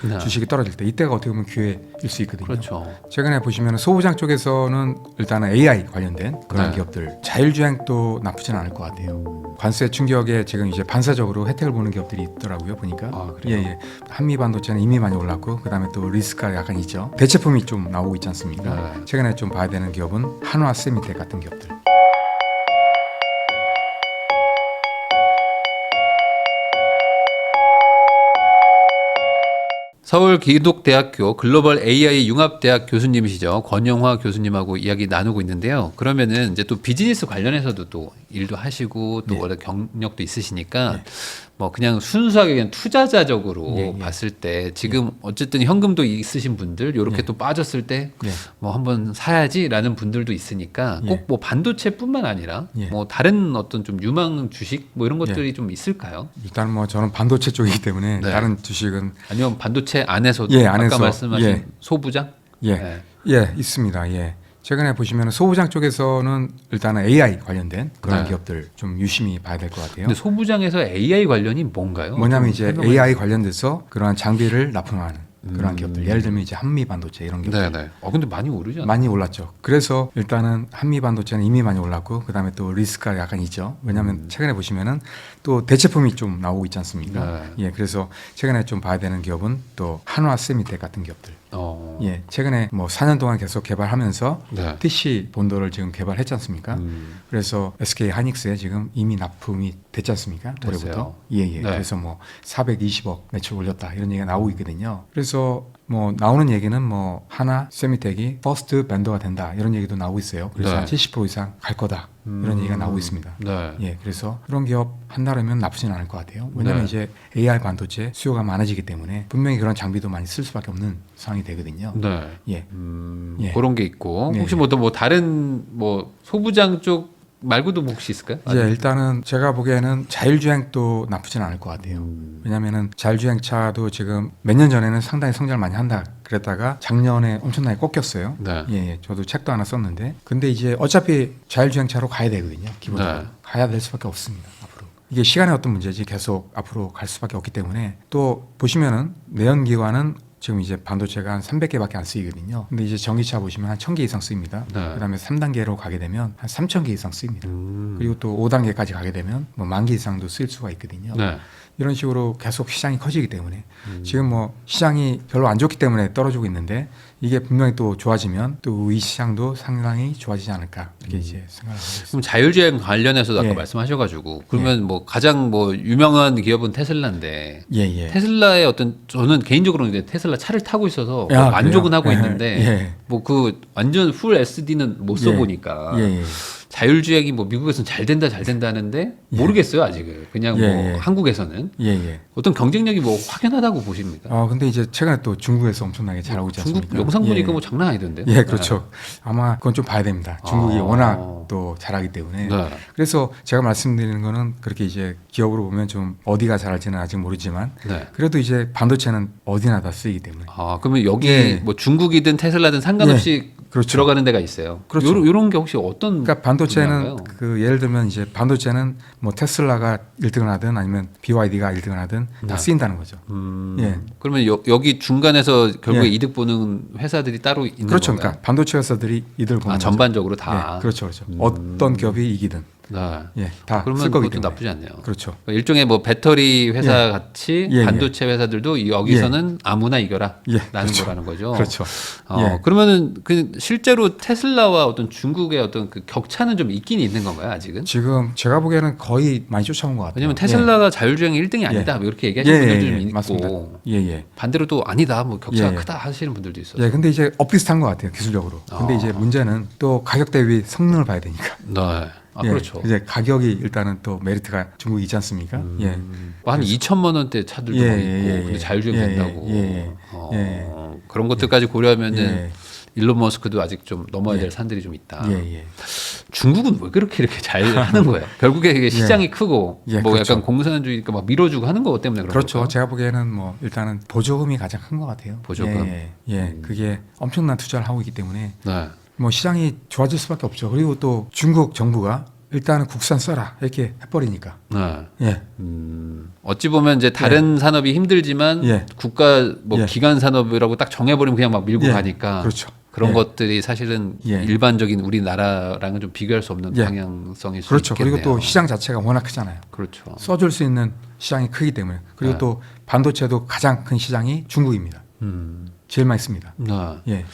네. 주식이 떨어질 때 이때가 어떻게 보면 기회일 수 있거든요. 그렇죠. 최근에 보시면 소부장 쪽에서는 일단은 AI 관련된 그런 네. 기업들 자율주행도 나쁘진 않을 것 같아요. 관세 충격에 지금 이제 반사적으로 혜택을 보는 기업들이 있더라고요. 보니까. 아, 그래요? 예. 한미 반도체는 이미 많이 올랐고 그다음에 또 리스크가 약간 있죠. 대체품이 좀 나오고 있지 않습니까? 네. 최근에 좀 봐야 되는 기업은 한화 세미텍 같은 기업들. 서울기독대학교 글로벌 AI 융합대학 교수님이시죠. 권영화 교수님하고 이야기 나누고 있는데요. 그러면은 이제 또 비즈니스 관련해서도 또 일도 하시고 또 네. 원래 경력도 있으시니까 네. 뭐 그냥 순수하게 그냥 투자자적으로 예, 예. 봤을 때 지금 어쨌든 현금도 있으신 분들 요렇게 예. 또 빠졌을 때 예. 뭐 한번 사야지라는 분들도 있으니까 예. 꼭 뭐 반도체뿐만 아니라 예. 뭐 다른 어떤 좀 유망 주식 뭐 이런 것들이 좀 있을까요? 일단 뭐 저는 반도체 쪽이기 때문에 네. 다른 주식은 아니면 반도체 안에서도 예, 아까 안에서, 말씀하신 예. 소부장? 예. 네. 예, 있습니다. 예. 최근에 보시면 소부장 쪽에서는 일단은 AI 관련된 그런 네. 기업들 좀 유심히 봐야 될 것 같아요. 근데 소부장에서 AI 관련이 뭔가요? 뭐냐면 좀 이제 설명을 AI 관련돼서 그러한 장비를 납품하는 그러한 기업들. 예를 들면 이제 한미 반도체 이런 기업들. 네네. 근데 많이 오르지 않나요? 많이 올랐죠. 그래서 일단은 한미 반도체는 이미 많이 올랐고 그다음에 또 리스크가 약간 있죠. 왜냐하면 최근에 보시면은 또 대체품이 좀 나오고 있지 않습니까? 네. 예, 그래서 최근에 좀 봐야 되는 기업은 또 한화 세미텍 같은 기업들. 예, 최근에 뭐 4년 동안 계속 개발하면서 네. TC 본도를 지금 개발했지 않습니까? 그래서 SK 하이닉스에 지금 이미 납품이 됐지 않습니까? 됐어요. 올해부터. 예. 네. 그래서 뭐 420억 매출 올렸다 이런 얘기가 나오고 있거든요. 그래서 뭐 나오는 얘기는 뭐 하나 세미텍이 퍼스트 벤더가 된다 이런 얘기도 나오고 있어요. 그래서 네. 한 70% 이상 갈 거다 이런 얘기가 나오고 있습니다. 네. 예, 그래서 그런 기업 한다면 나쁘진 않을 것 같아요. 왜냐하면 네. 이제 AI 반도체 수요가 많아지기 때문에 분명히 그런 장비도 많이 쓸 수밖에 없는 상황이 되거든요. 네. 예. 예. 그런 게 있고 네. 혹시 뭐 다른 뭐 소부장 쪽 말고도 뭐 혹시 있을까요? 예, 일단은 제가 보기에는 자율주행도 나쁘진 않을 것 같아요. 왜냐하면은 자율주행차도 지금 몇 년 전에는 상당히 성장을 많이 한다 그랬다가 작년에 엄청나게 꺾였어요. 네. 예, 저도 책도 하나 썼는데 근데 이제 어차피 자율주행차로 가야 되거든요. 기본적으로 네. 가야 될 수밖에 없습니다. 앞으로 이게 시간의 어떤 문제지 계속 앞으로 갈 수밖에 없기 때문에 또 보시면은 내연기관은 지금 이제 반도체가 한 300개밖에 안 쓰이거든요. 근데 이제 전기차 보시면 한 1000개 이상 쓰입니다. 네. 그다음에 3단계로 가게 되면 한 3000개 이상 쓰입니다. 그리고 또 5단계까지 가게 되면 뭐 10,000개 이상도 쓰일 수가 있거든요. 네. 이런 식으로 계속 시장이 커지기 때문에 지금 뭐 시장이 별로 안 좋기 때문에 떨어지고 있는데 이게 분명히 또 좋아지면 또 이 시장도 상당히 좋아지지 않을까 이렇게 이제 생각을 하고 있습니다. 그럼 자율주행 관련해서도 아까 예. 말씀하셔가지고 그러면 뭐 가장 뭐 유명한 기업은 테슬라인데 예. 테슬라의 어떤 저는 개인적으로는 이제 테슬라 차를 타고 있어서 야, 뭐 만족은 그래요? 하고 예. 있는데 예. 뭐 그 완전 풀 SD는 못 써보니까 예. 자율주행이 뭐 미국에서는 잘 된다 하는데 모르겠어요 아직은 그냥 예, 뭐 예. 한국에서는 예. 어떤 경쟁력이 뭐 확연하다고 보십니까? 근데 이제 최근에 또 중국에서 엄청나게 잘하고 있지 않습니까? 중국 영상 보니까 예. 뭐 장난 아니던데요? 예, 그렇죠. 아마 그건 좀 봐야 됩니다. 중국이 아. 워낙 또 잘하기 때문에. 네. 그래서 제가 말씀드리는 거는 그렇게 이제 기업으로 보면 좀 어디가 잘할지는 아직 모르지만 네. 그래도 이제 반도체는 어디나 다 쓰이기 때문에. 그러면 여기 예. 뭐 중국이든 테슬라든 상관없이 그렇죠. 들어가는 데가 있어요. 그렇죠. 요런 게 혹시 어떤 그러니까 반도체는 분야인가요? 그 예를 들면 이제 반도체는 뭐 테슬라가 1등을 하든 아니면 BYD가 1등을 하든 다 쓰인다는 거죠. 예. 그러면 여기 중간에서 결국에 예. 이득 보는 회사들이 따로 있는 그렇죠. 건가요? 그러니까 반도체 회사들이 이들 보는 거죠. 전반적으로 다. 예, 그렇죠. 어떤 기업이 이기든 네. 예, 다 그러면 쓸 거기 그것도 때문에. 나쁘지 않네요. 그렇죠. 그러니까 일종의 뭐 배터리 회사 같이 예. 반도체 회사들도 여기서는 아무나 이겨라 예, 라는 그렇죠. 거라는 거죠. 그렇죠. 예. 그러면은 그 실제로 테슬라와 어떤 중국의 어떤 그 격차는 좀 있긴 있는 건가요, 아직은? 지금 제가 보기에는 거의 많이 쫓아온 것 같아요. 왜냐면 테슬라가 자율주행 1등이 아니다 뭐 이렇게 얘기하시는 분들도 좀 있고 맞습니다. 예. 반대로 또 아니다 뭐 격차가 예. 크다 하시는 분들도 있어요. 예, 근데 이제 엇비슷한 것 같아요, 기술적으로. 근데 이제 문제는 또 가격 대비 성능을 봐야 되니까. 네. 예, 그렇죠. 이제 가격이 일단은 또 메리트가 중국이 있지 않습니까? 예. 뭐한 2천만 원대 차들도 예, 막 있고 예, 근데 예. 자율주행 예, 된다고. 예, 그런 것들까지 고려하면은 예. 일론 머스크도 아직 좀 넘어야 예. 될 산들이 좀 있다. 예. 중국은 왜 그렇게 이렇게 잘 하는 거예요? 결국에 이게 시장이 크고 예, 뭐 그렇죠. 약간 공산주의니까 막 밀어주고 하는 거 때문에 그런 그렇죠. 걸까요? 제가 보기에는 뭐 일단은 보조금이 가장 큰 것 같아요. 보조금? 예. 그게 엄청난 투자를 하고 있기 때문에 네. 뭐 시장이 좋아질 수밖에 없죠. 그리고 또 중국 정부가 일단은 국산 써라 이렇게 해버리니까. 네. 예. 어찌 보면 이제 다른 산업이 힘들지만 예. 국가 뭐 예. 기간 산업이라고 딱 정해버리면 그냥 막 밀고 예. 가니까 그렇죠. 그런 예. 것들이 사실은 예. 일반적인 우리나라랑은 좀 비교할 수 없는 예. 방향성일 수 그렇죠. 있겠네요. 그리고 또 시장 자체가 워낙 크잖아요. 그렇죠. 써줄 수 있는 시장이 크기 때문에. 그리고 네. 또 반도체도 가장 큰 시장이 중국입니다. 제일 많이 씁니다. 네. 예.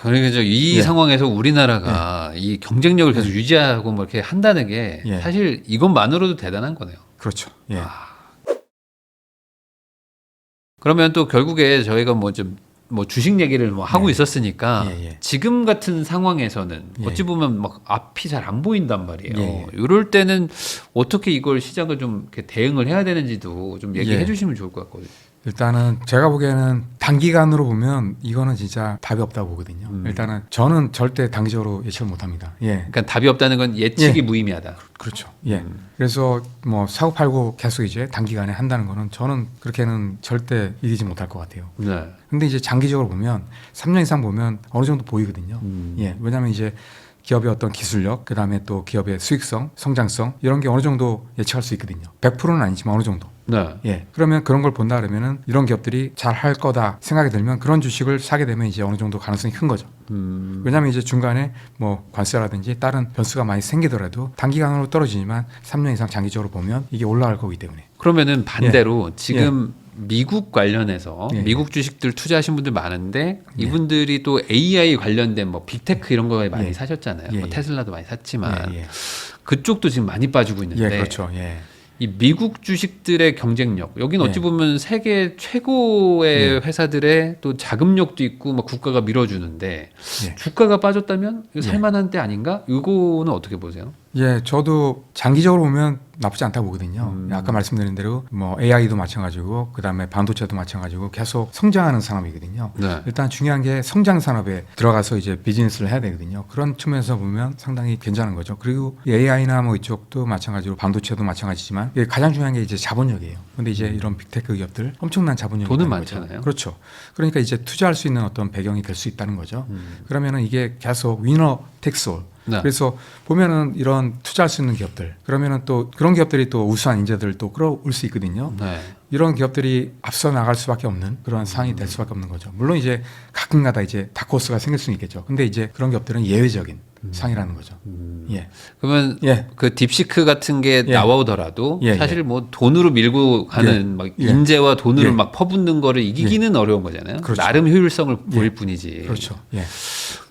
그러니까 이 예. 상황에서 우리나라가 이 경쟁력을 계속 유지하고 뭐 이렇게 한다는 게 예. 사실 이것만으로도 대단한 거네요. 그렇죠. 예. 그러면 또 결국에 저희가 뭐 좀 뭐 주식 얘기를 뭐 하고 예. 있었으니까 예, 예. 지금 같은 상황에서는 예. 어찌 보면 막 앞이 잘 안 보인단 말이에요. 예, 예. 이럴 때는 어떻게 이걸 시장을 좀 이렇게 대응을 해야 되는지도 좀 얘기해 예. 주시면 좋을 것 같거든요. 일단은 제가 보기에는 단기간으로 보면 이거는 진짜 답이 없다고 보거든요. 일단은 저는 절대 단기적으로 예측을 못합니다. 예. 그러니까 답이 없다는 건 예측이 무의미하다. 그렇죠. 예. 그래서 뭐 사고 팔고 계속 이제 단기간에 한다는 거는 저는 그렇게는 절대 이기지 못할 것 같아요. 네. 근데 이제 장기적으로 보면 3년 이상 보면 어느 정도 보이거든요. 예. 왜냐하면 이제 기업의 어떤 기술력, 그 다음에 또 기업의 수익성, 성장성 이런 게 어느 정도 예측할 수 있거든요. 100%는 아니지만 어느 정도. 네. 예. 그러면 그런 걸 본다 그러면은 이런 기업들이 잘 할 거다 생각이 들면 그런 주식을 사게 되면 이제 어느 정도 가능성이 큰 거죠. 왜냐하면 이제 중간에 뭐 관세라든지 다른 변수가 많이 생기더라도 단기간으로 떨어지지만 3년 이상 장기적으로 보면 이게 올라갈 거기 때문에. 그러면 반대로 지금 미국 관련해서 예. 미국 주식들 투자하신 분들 많은데 예. 이분들이 또 AI 관련된 뭐 빅테크 이런 거에 많이 예. 사셨잖아요. 예, 뭐 예. 테슬라도 많이 샀지만 예, 예. 그쪽도 지금 많이 빠지고 있는데 예, 그렇죠. 예. 이 미국 주식들의 경쟁력 여기는 어찌 예. 보면 세계 최고의 예. 회사들의 또 자금력도 있고 막 국가가 밀어주는데 예. 주가가 빠졌다면 이거 예. 살만한 때 아닌가? 이거는 어떻게 보세요? 예, 저도 장기적으로 보면 나쁘지 않다고 보거든요. 아까 말씀드린 대로 뭐 AI도 마찬가지고 그다음에 반도체도 마찬가지고 계속 성장하는 산업이거든요. 네. 일단 중요한 게 성장 산업에 들어가서 이제 비즈니스를 해야 되거든요. 그런 측면에서 보면 상당히 괜찮은 거죠. 그리고 AI나 뭐 이쪽도 마찬가지로 반도체도 마찬가지지만 이게 가장 중요한 게 이제 자본력이에요. 근데 이제 이런 빅테크 기업들 엄청난 자본력이 돈은 있다는 거죠. 많잖아요. 그렇죠. 그러니까 이제 투자할 수 있는 어떤 배경이 될 수 있다는 거죠. 그러면은 이게 계속 위너 텍스올 네. 그래서 보면은 이런 투자할 수 있는 기업들 그러면은 또 그런 기업들이 또 우수한 인재들을 또 끌어올 수 있거든요. 네. 이런 기업들이 앞서 나갈 수밖에 없는 그런 상황이 될 수밖에 없는 거죠. 물론 이제 가끔가다 이제 다크호스가 생길 수는 있겠죠. 근데 이제 그런 기업들은 예외적인 상이라는 거죠. 예. 그러면 예. 그 딥시크 같은 게 예. 나오더라도 예, 사실 뭐 돈으로 밀고 가는 예. 막 예. 인재와 돈을 예. 막 퍼붓는 거를 이기기는 어려운 거잖아요. 그렇죠. 나름 효율성을 보일 예. 뿐이지. 그렇죠. 예.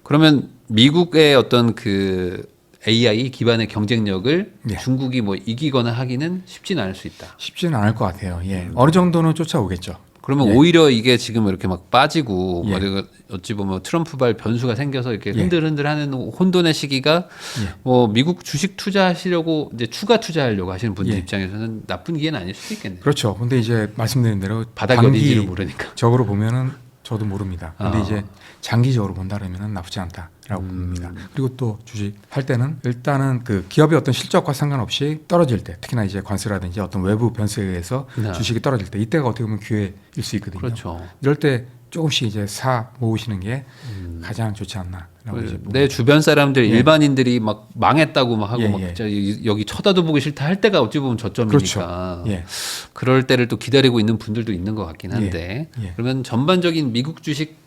그러면 미국의 어떤 그 AI 기반의 경쟁력을 예. 중국이 뭐 이기거나 하기는 쉽지는 않을 수 있다. 쉽지는 않을 것 같아요. 예. 어느 정도는 쫓아오겠죠. 그러면 예. 오히려 이게 지금 이렇게 막 빠지고 예. 뭐 어찌 보면 트럼프발 변수가 생겨서 이렇게 예. 흔들흔들하는 혼돈의 시기가 예. 뭐 미국 주식 투자하시려고 이제 추가 투자하려고 하시는 분들 예. 입장에서는 나쁜 기회는 아닐 수도 있겠네요. 그렇죠. 근데 이제 말씀드린 대로 바닥이 어딘지를 모르니까. 적으로 보면은 저도 모릅니다. 근데 아. 이제 장기적으로 본다면 나쁘지 않다라고 봅니다. 그리고 또 주식 할 때는 일단은 그 기업의 어떤 실적과 상관없이 떨어질 때, 특히나 이제 관세라든지 어떤 외부 변수에 의해서 네. 주식이 떨어질 때 이때가 어떻게 보면 기회일 수 있거든요. 그렇죠. 이럴 때 조금씩 이제 사 모으시는 게 가장 좋지 않나라고 이제 내 주변 사람들 예. 일반인들이 막 망했다고 막 하고 예, 막 예. 진짜 여기 쳐다도 보기 싫다 할 때가 어찌 보면 저점이니까 그렇죠. 예. 그럴 때를 또 기다리고 있는 분들도 있는 것 같긴 한데 예. 예. 그러면 전반적인 미국 주식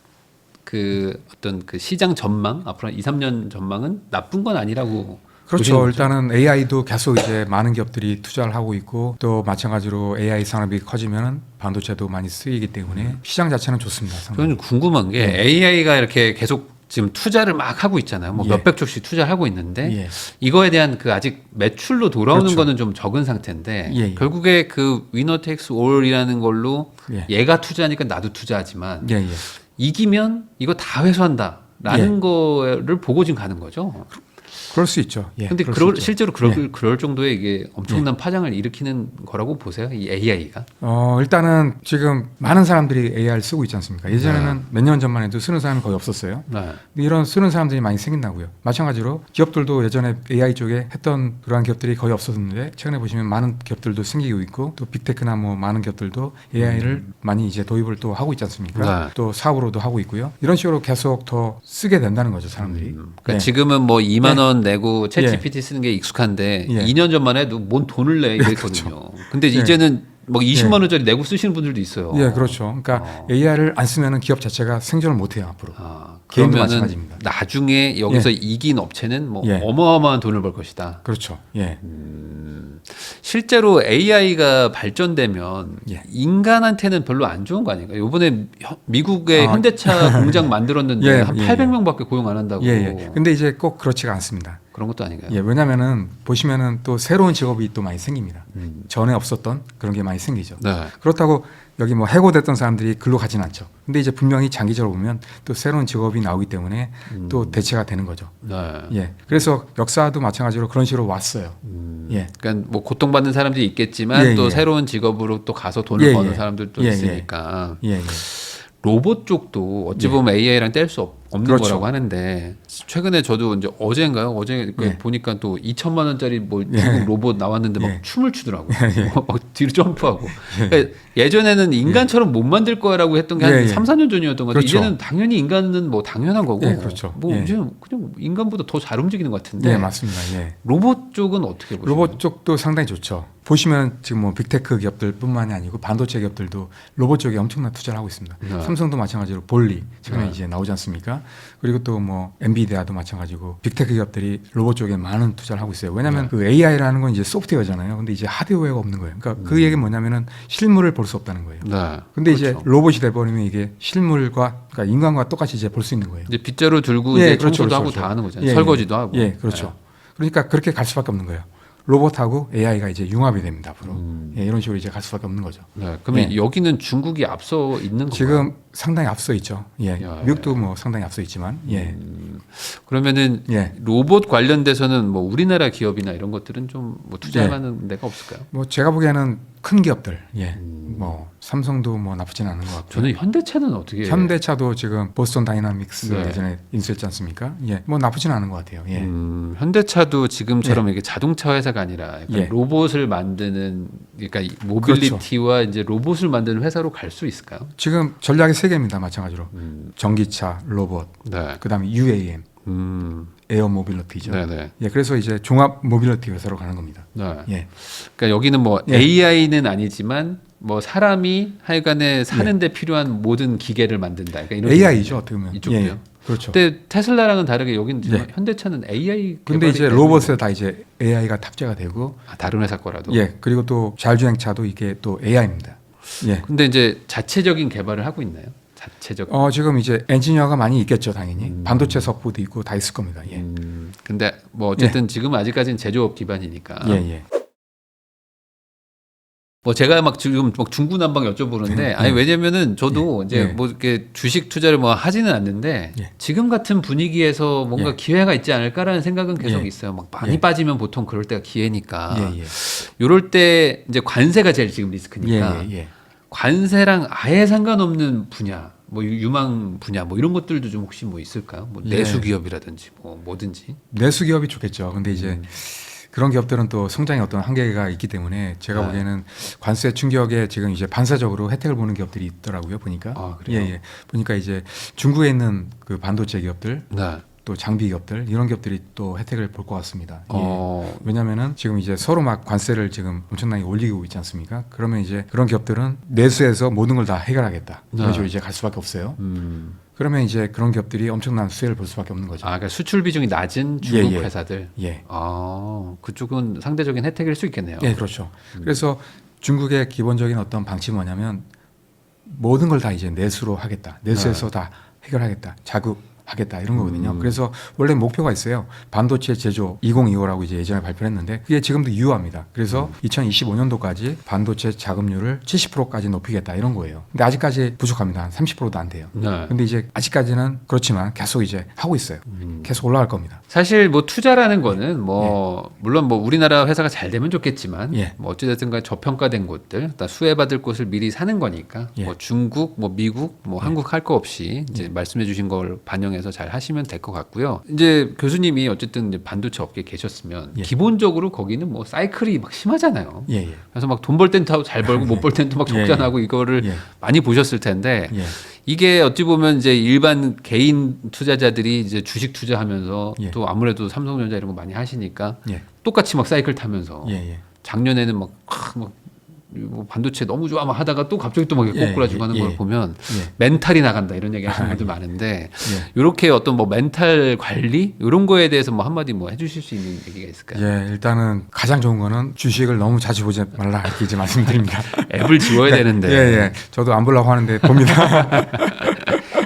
그 어떤 그 시장 전망 앞으로 한 2, 3년 전망은 나쁜 건 아니라고 보시는 그렇죠. 거죠? 일단은 AI도 계속 이제 많은 기업들이 투자를 하고 있고 또 마찬가지로 AI 산업이 커지면은 반도체도 많이 쓰이기 때문에 시장 자체는 좋습니다. 상당히. 저는 궁금한 게 AI가 이렇게 계속 지금 투자를 막 하고 있잖아요. 뭐 예. 몇백 조씩 투자를 하고 있는데 예. 이거에 대한 그 아직 매출로 돌아오는 그렇죠. 거는 좀 적은 상태인데 예, 예. 결국에 그 위너 텍스 올이라는 걸로 예. 얘가 투자하니까 나도 투자하지만 예, 예. 이기면 이거 다 회수한다라는 거를 보고 지금 가는 거죠. 그럴 수 있죠. 예. 근데 그럴 수 있죠. 실제로 예. 그럴 정도의 이게 엄청난 파장을 일으키는 거라고 보세요. 이 AI가. 일단은 지금 많은 사람들이 AI를 쓰고 있지 않습니까? 예전에는 몇 년 전만 해도 쓰는 사람이 거의 없었어요. 네. 근데 이런 쓰는 사람들이 많이 생긴다고요. 마찬가지로 기업들도 예전에 AI 쪽에 했던 그러한 기업들이 거의 없었는데 최근에 보시면 많은 기업들도 생기고 있고 또 빅테크나 뭐 많은 기업들도 AI를 많이 이제 도입을 또 하고 있지 않습니까? 네. 또 사업으로도 하고 있고요. 이런 식으로 계속 더 쓰게 된다는 거죠, 사람들이. 그러니까 예. 지금은 뭐 2만 원 내고 챗 예. GPT 쓰는 게 익숙한데 예. 2년 전만 해도 뭔 돈을 내 이랬거든요. 근데 예. 이제는 막 20만 원짜리 내고 쓰시는 분들도 있어요. 예, 그렇죠. 그러니까 AI를 안 쓰면은 기업 자체가 생존을 못 해요, 앞으로. 개인도 그러면은 마찬가지입니다. 나중에 여기서 이긴 업체는 뭐 예. 어마어마한 돈을 벌 것이다. 그렇죠. 예. 실제로 AI가 발전되면 예. 인간한테는 별로 안 좋은 거 아닌가요? 이번에 미국의 아. 현대차 공장 만들었는데 예, 한 예, 800명밖에 고용 안 한다고. 예, 예. 근데 이제 꼭 그렇지가 않습니다. 그런 것도 아닌가요? 예, 왜냐면은 보시면은 또 새로운 직업이 또 많이 생깁니다. 전에 없었던 그런 게 많이 생기죠. 네. 그렇다고 여기 뭐 해고됐던 사람들이 글로 가진 않죠. 근데 이제 분명히 장기적으로 보면 또 새로운 직업이 나오기 때문에 또 대체가 되는 거죠. 네. 예. 그래서 역사도 마찬가지로 그런 식으로 왔어요. 예. 그러니까 뭐 고통받는 사람들이 있겠지만 예, 또 예. 새로운 직업으로 또 가서 돈을 예, 버는 예. 사람들도 예, 예. 있으니까 예, 예. 로봇 쪽도 어찌 보면 AI랑 뗄 수 없는 그렇죠. 거라고 하는데 최근에 저도 이제 어제인가요? 어제 예. 보니까 또 2천만 원짜리 뭐 예. 중국 로봇 나왔는데 막 예. 춤을 추더라고요. 막 뒤로 점프하고. 그러니까 예전에는 인간처럼 못 만들 거라고 했던 게 한 예, 예. 3, 4년 전이었던 것 같아요. 그렇죠. 이제는 당연히 인간은 뭐 당연한 거고. 예, 그렇죠. 뭐 예. 이제 그냥 인간보다 더 잘 움직이는 것 같은데. 예, 맞습니다. 예. 로봇 쪽은 어떻게 보세요? 로봇 쪽도 상당히 좋죠. 보시면 지금 뭐 빅테크 기업들뿐만이 아니고 반도체 기업들도 로봇 쪽에 엄청난 투자를 하고 있습니다. 네. 삼성도 마찬가지로 볼리 최근에 네. 이제 나오지 않습니까? 그리고 또 뭐 엔비디아도 마찬가지고 빅테크 기업들이 로봇 쪽에 많은 투자를 하고 있어요. 왜냐하면 네. 그 AI라는 건 이제 소프트웨어잖아요. 근데 이제 하드웨어가 없는 거예요. 그러니까 그 얘기는 뭐냐면은 실물을 볼 수 없다는 거예요. 네. 근데 이제 그렇죠. 로봇이 돼버리면 이게 실물과 그러니까 인간과 똑같이 이제 볼 수 있는 거예요. 이제 빗자루 들고 예, 이제 그렇죠, 청소도 그렇죠, 하고 그렇죠. 다 하는 거잖아요. 예, 설거지도 하고. 예, 그렇죠. 그러니까 그렇게 갈 수밖에 없는 거예요. 로봇하고 AI가 이제 융합이 됩니다 앞으로. 예, 이런 식으로 이제 갈 수밖에 없는 거죠. 네. 그러면 예. 여기는 중국이 앞서 있는 건가요? 지금 상당히 앞서 있죠. 예, 야, 미국도 뭐 상당히 앞서 있지만, 예, 그러면은 예. 로봇 관련돼서는 뭐 우리나라 기업이나 이런 것들은 좀 뭐 투자할 예. 만한 데가 없을까요? 뭐 제가 보기에는 큰 기업들, 예, 뭐 삼성도 뭐 나쁘진 않은 것 같고. 저는 현대차는 어떻게 현대차도 지금 보스턴 다이나믹스 네. 예전에 인수했지 않습니까? 예, 뭐 나쁘진 않은 것 같아요. 예, 현대차도 지금처럼 이게 자동차 회사가 아니라 약간 예. 로봇을 만드는 그러니까 이 모빌리티와 이제 로봇을 만드는 회사로 갈 수 있을까요? 지금 전략이 세 개입니다. 마찬가지로 전기차, 로봇, 네. 그다음에 UAM, 에어 모빌리티죠. 네네. 예, 그래서 이제 종합 모빌리티 회사로 가는 겁니다. 네. 예, 그러니까 여기는 뭐 예. AI는 아니지만 뭐 사람이 하여간에 사는데 필요한 모든 기계를 만든다. 그러니까 이런 AI죠 어떻게 보면. 이쪽이요. 예, 그렇죠. 근데 테슬라랑은 다르게 여기는 지금 예. 현대차는 AI 근데 이제 개발이 로봇에 다 이제 AI가 탑재가 되고, 다른 회사 거라도. 예, 그리고 또 자율주행차도 이게 또 AI입니다. 예. 근데 이제 자체적인 개발을 하고 있나요? 자체적. 지금 이제 엔지니어가 많이 있겠죠, 당연히. 반도체 석부도 있고 다 있을 겁니다. 예. 근데 뭐 어쨌든 지금 아직까지는 제조업 기반이니까. 예, 예. 뭐 제가 막 지금 막 중구난방 여쭤보는데 아니 왜냐면은 저도 예. 이제 예. 뭐 이렇게 주식 투자를 뭐 하지는 않는데 예. 지금 같은 분위기에서 뭔가 예. 기회가 있지 않을까라는 생각은 계속 예. 있어요. 막 많이 예. 빠지면 보통 그럴 때가 기회니까. 예, 예. 요럴 때 이제 관세가 제일 지금 리스크니까. 예, 예, 예. 관세랑 아예 상관없는 분야, 뭐 유망 분야, 뭐 이런 것들도 좀 혹시 뭐 있을까요? 뭐 예. 내수 기업이라든지 뭐 뭐든지. 내수 기업이 좋겠죠. 근데 이제 그런 기업들은 또 성장에 어떤 한계가 있기 때문에 제가 네. 보기에는 관세 충격에 지금 이제 반사적으로 혜택을 보는 기업들이 있더라고요. 보니까. 아, 그래요? 예, 예. 보니까 이제 중국에 있는 그 반도체 기업들 네. 또 장비 기업들 이런 기업들이 또 혜택을 볼 것 같습니다. 예. 왜냐하면은 지금 이제 서로 막 관세를 지금 엄청나게 올리고 있지 않습니까? 그러면 이제 그런 기업들은 내수에서 모든 걸 다 해결하겠다. 이런 네. 식으로 이제 갈 수밖에 없어요. 그러면 이제 그런 기업들이 엄청난 수혜를 볼 수밖에 없는 거죠. 아, 그러니까 수출 비중이 낮은 중국 예, 예. 회사들. 예. 아, 그쪽은 상대적인 혜택일 수 있겠네요. 예, 그렇죠. 그래서 중국의 기본적인 어떤 방침이 뭐냐면 모든 걸 다 이제 내수로 하겠다. 내수에서 다 해결하겠다. 자국하겠다 이런 거거든요. 그래서 원래 목표가 있어요. 반도체 제조 2025라고 이제 예전에 발표를 했는데 그게 지금도 유효합니다. 그래서 2025년도까지 반도체 자금률을 70%까지 높이겠다 이런 거예요. 근데 아직까지 부족합니다. 한 30%도 안 돼요. 네. 근데 이제 아직까지는 그렇지만 계속 이제 하고 있어요. 계속 올라갈 겁니다. 사실 뭐 투자라는 거는 뭐 물론 뭐 우리나라 회사가 잘 되면 좋겠지만 예. 뭐 어찌됐든 간에 저평가된 곳들, 일단 수혜받을 곳을 미리 사는 거니까 예. 뭐 중국, 뭐 미국, 뭐 한국 할 거 없이 이제 말씀해 주신 걸 반영해 반영해서 잘 하시면 될 것 같고요. 이제 교수님이 어쨌든 이제 반도체 업계에 계셨으면 예. 기본적으로 거기는 뭐 사이클이 막 심하잖아요. 예, 예. 그래서 막 돈 벌 땐 잘 벌고 못 벌 땐 또 막 예, 적자나고 이거를 예. 많이 보셨을 텐데 예. 이게 어찌 보면 이제 일반 개인 투자자들이 이제 주식 투자하면서 예. 또 아무래도 삼성전자 이런 거 많이 하시니까 예. 똑같이 막 사이클 타면서 예, 예. 작년에는 뭐 반도체 너무 좋아 막 하다가 또 갑자기 또 막 예, 꼬꾸라지고 하는 예, 걸 예. 보면 예. 멘탈이 나간다 이런 얘기 하시는 분들 많은데 예. 이렇게 어떤 뭐 멘탈 관리 이런 거에 대해서 뭐 한마디 뭐 해주실 수 있는 얘기가 있을까요? 예, 일단은 가장 좋은 거는 주식을 너무 자주 보지 말라 이렇게 이제 말씀드립니다. 앱을 지워야 되는데 예, 예. 저도 안 보려고 하는데 봅니다.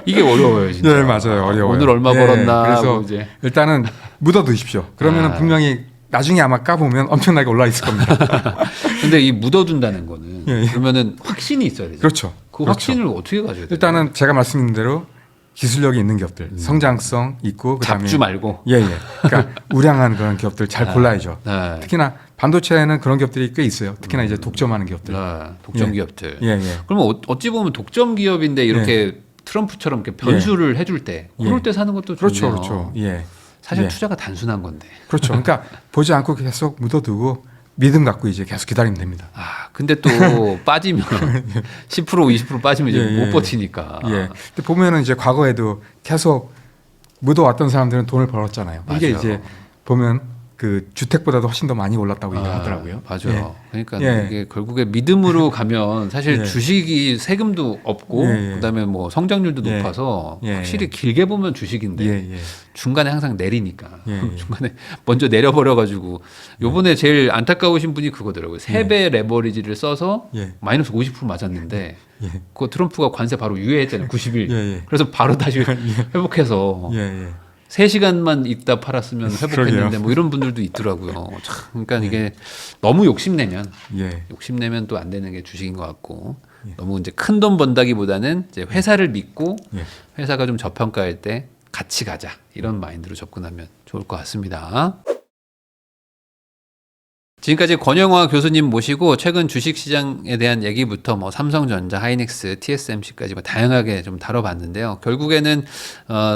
이게 어려워요 진짜. 네, 맞아요. 어려워요. 오늘 얼마 예, 벌었나 그래서 뭐 이제 일단은 묻어두십시오. 그러면은 아. 분명히 나중에 아마 까보면 엄청나게 올라 있을 겁니다. 근데 이 묻어둔다는 거는 예, 예. 그러면은 확신이 있어야 되죠. 그렇죠. 그 그렇죠. 확신을 어떻게 가져야 돼요? 일단은 제가 말씀드린 대로 기술력이 있는 기업들, 성장성 있고 그다음에 잡주 말고. 예, 예. 그러니까 우량한 그런 기업들 잘 골라야죠. 네. 특히나 반도체에는 그런 기업들이 꽤 있어요. 특히나 이제 독점하는 기업들. 네. 독점 예. 기업들. 예, 예. 그러면 어찌 보면 독점 기업인데 이렇게 트럼프처럼 이렇게 변수를 해줄 때 그럴 예. 때 사는 것도 그렇죠, 좋네요. 그렇죠. 예. 사실 예. 투자가 단순한 건데. 그렇죠. 그러니까 보지 않고 계속 묻어두고 믿음 갖고 이제 계속 기다리면 됩니다. 아, 근데 또 빠지면 10% 20% 빠지면 이제 예, 예. 못 버티니까. 예. 근데 보면은 이제 과거에도 계속 묻어왔던 사람들은 돈을 벌었잖아요. 이게 맞아요. 이제 보면 그 주택보다도 훨씬 더 많이 올랐다고 얘기하더라고요. 맞아요. 그러니까 예. 이게 결국에 믿음으로 가면 사실 예. 주식이 세금도 없고 예, 예. 그다음에 뭐 성장률도 예. 높아서 예, 확실히 길게 보면 주식인데 예, 예. 중간에 항상 내리니까 예, 예. 중간에 먼저 내려버려 가지고 요번에 제일 안타까우신 분이 그거더라고요. 3배 레버리지를 써서 예. 마이너스 50% 맞았는데 예. 그 트럼프가 관세 바로 유예했잖아요. 90일. 예, 예. 그래서 바로 다시 회복해서 예, 예. 3시간만 있다 팔았으면 회복했는데 그러게요. 뭐 이런 분들도 있더라고요. 참, 그러니까 이게 너무 욕심내면 예. 또 안 되는 게 주식인 것 같고 너무 이제 큰 돈 번다기보다는 이제 회사를 믿고 예. 회사가 좀 저평가일 때 같이 가자 이런 마인드로 접근하면 좋을 것 같습니다. 지금까지 권영화 교수님 모시고 최근 주식시장에 대한 얘기부터 뭐 삼성전자, 하이닉스, TSMC까지 뭐 다양하게 좀 다뤄봤는데요. 결국에는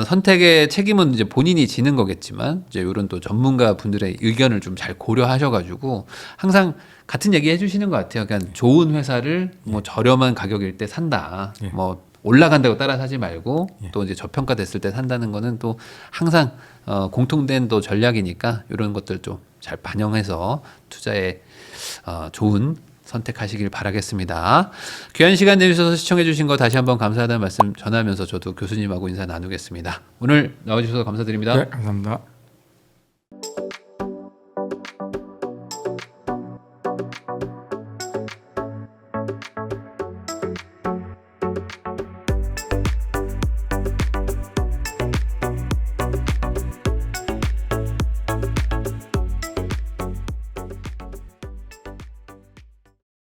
선택의 책임은 이제 본인이 지는 거겠지만 이제 이런 또 전문가 분들의 의견을 좀 잘 고려하셔가지고 항상 같은 얘기 해주시는 것 같아요. 그냥 좋은 회사를 뭐 저렴한 가격일 때 산다. 예. 뭐 올라간다고 따라 사지 말고 예. 또 이제 저평가 됐을 때 산다는 거는 또 항상 공통된 또 전략이니까 이런 것들 좀 잘 반영해서 투자에 좋은 선택하시길 바라겠습니다. 귀한 시간 내주셔서 시청해 주신 거 다시 한번 감사하다는 말씀 전하면서 저도 교수님하고 인사 나누겠습니다. 오늘 나와주셔서 감사드립니다. 네, 감사합니다.